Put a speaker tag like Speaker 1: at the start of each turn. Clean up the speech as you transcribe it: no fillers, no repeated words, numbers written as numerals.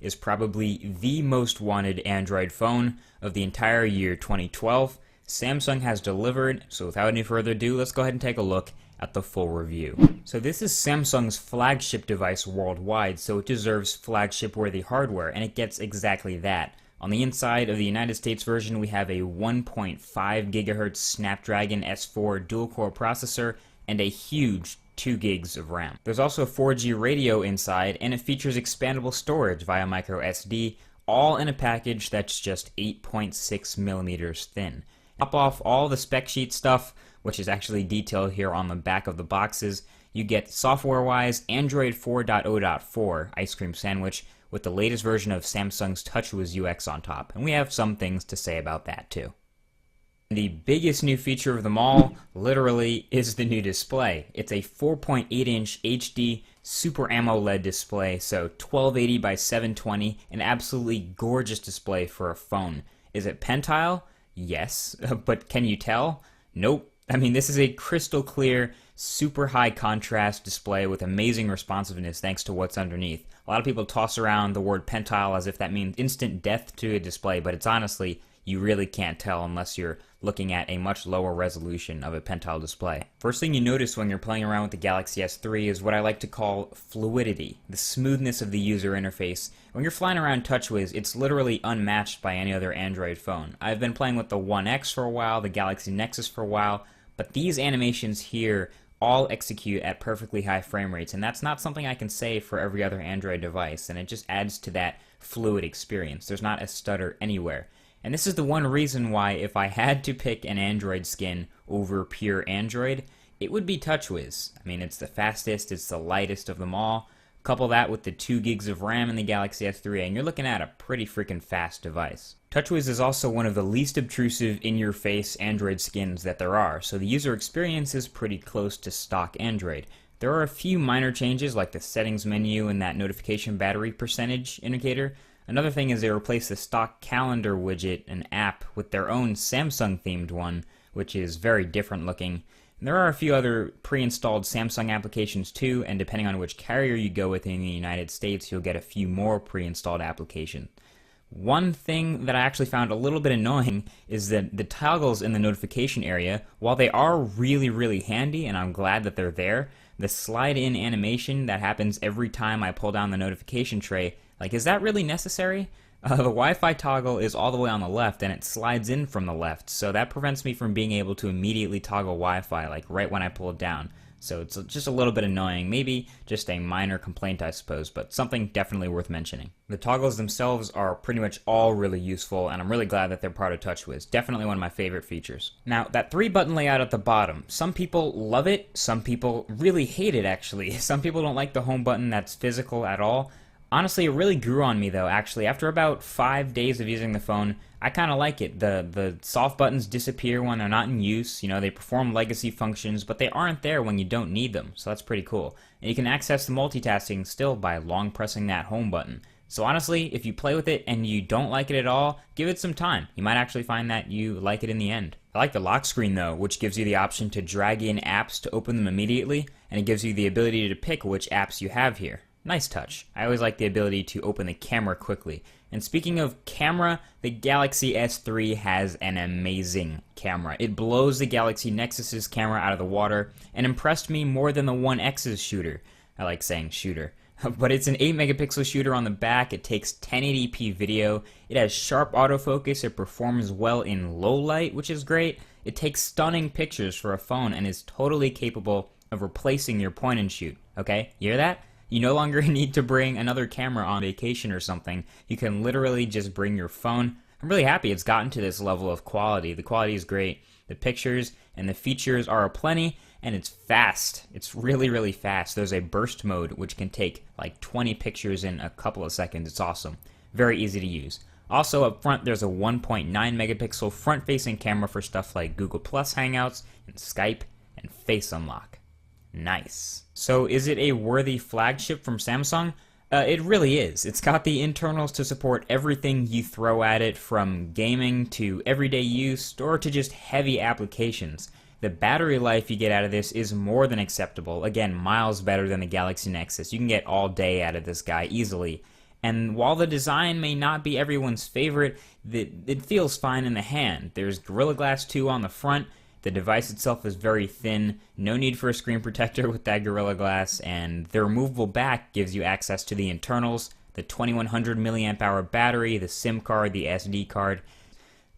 Speaker 1: is probably the most wanted Android phone of the entire year 2012. Samsung has delivered, so without any further ado, let's go ahead and take a look at the full review. So this is Samsung's flagship device worldwide, so it deserves flagship-worthy hardware, and it gets exactly that. On the inside of the United States version, we have a 1.5 GHz Snapdragon S4 dual-core processor and a huge 2 gigs of RAM. There's also a 4G radio inside, and it features expandable storage via microSD, all in a package that's just 8.6 millimeters thin. Top off all the spec sheet stuff, which is actually detailed here on the back of the boxes. You get software-wise Android 4.0.4 Ice Cream Sandwich with the latest version of Samsung's TouchWiz UX on top, and we have some things to say about that too. The biggest new feature of them all, literally, is the new display. It's a 4.8-inch HD Super AMOLED display, so 1280 by 720, an absolutely gorgeous display for a phone. Is it Pentile? Yes, but can you tell? Nope. I mean, this is a crystal clear, super high contrast display with amazing responsiveness thanks to what's underneath. A lot of people toss around the word Pentile as if that means instant death to a display, but it's honestly, you really can't tell unless you're looking at a much lower resolution of a Pentile display. First thing you notice when you're playing around with the Galaxy S3 is what I like to call fluidity, the smoothness of the user interface. When you're flying around TouchWiz, it's literally unmatched by any other Android phone. I've been playing with the One X for a while, the Galaxy Nexus for a while, but these animations here all execute at perfectly high frame rates, and that's not something I can say for every other Android device, and it just adds to that fluid experience. There's not a stutter anywhere. And this is the one reason why if I had to pick an Android skin over pure Android, it would be TouchWiz. I mean, it's the fastest, it's the lightest of them all. Couple that with the 2 gigs of RAM in the Galaxy S3, and you're looking at a pretty freaking fast device. TouchWiz is also one of the least obtrusive in-your-face Android skins that there are, so the user experience is pretty close to stock Android. There are a few minor changes like the settings menu and that notification battery percentage indicator. Another thing is they replaced the stock calendar widget and app with their own Samsung-themed one, which is very different looking. And there are a few other pre-installed Samsung applications too, and depending on which carrier you go with in the United States, you'll get a few more pre-installed applications. One thing that I actually found a little bit annoying is that the toggles in the notification area, while they are really handy, and I'm glad that they're there, the slide-in animation that happens every time I pull down the notification tray, like, is that really necessary? The Wi-Fi toggle is all the way on the left, and it slides in from the left, so that prevents me from being able to immediately toggle Wi-Fi, like, right when I pull it down. So it's just a little bit annoying, maybe just a minor complaint, I suppose, but something definitely worth mentioning. The toggles themselves are pretty much all really useful, and I'm really glad that they're part of TouchWiz. Definitely one of my favorite features. Now, that 3-button layout at the bottom, some people love it, some people really hate it, actually. Some people don't like the home button that's physical at all. Honestly, it really grew on me though, actually. After about 5 days of using the phone, I kind of like it. The soft buttons disappear when they're not in use. You know, they perform legacy functions, but they aren't there when you don't need them, so that's pretty cool. And you can access the multitasking still by long pressing that home button. So honestly, if you play with it and you don't like it at all, give it some time. You might actually find that you like it in the end. I like the lock screen though, which gives you the option to drag in apps to open them immediately, and it gives you the ability to pick which apps you have here. Nice touch. I always like the ability to open the camera quickly. And speaking of camera, the Galaxy S3 has an amazing camera. It blows the Galaxy Nexus's camera out of the water and impressed me more than the One X's shooter. I like saying shooter. But it's an 8 megapixel shooter on the back, it takes 1080p video, it has sharp autofocus, it performs well in low light, which is great. It takes stunning pictures for a phone and is totally capable of replacing your point and shoot. Okay, you hear that? You no longer need to bring another camera on vacation or something. You can literally just bring your phone. I'm really happy it's gotten to this level of quality. The quality is great. The pictures and the features are aplenty, and it's fast. It's really fast. There's a burst mode which can take like 20 pictures in a couple of seconds. It's awesome. Very easy to use. Also up front, there's a 1.9 megapixel front-facing camera for stuff like Google Plus Hangouts and Skype and Face Unlock. Nice. So is it a worthy flagship from Samsung? It really is. It's got the internals to support everything you throw at it, from gaming to everyday use or to just heavy applications. The battery life you get out of this is more than acceptable. Again, miles better than the Galaxy Nexus. You can get all day out of this guy easily. And while the design may not be everyone's favorite, it feels fine in the hand. There's Gorilla Glass 2 on the front. The device itself is very thin, no need for a screen protector with that Gorilla Glass, and the removable back gives you access to the internals, the 2100 mAh battery, the SIM card, the SD card,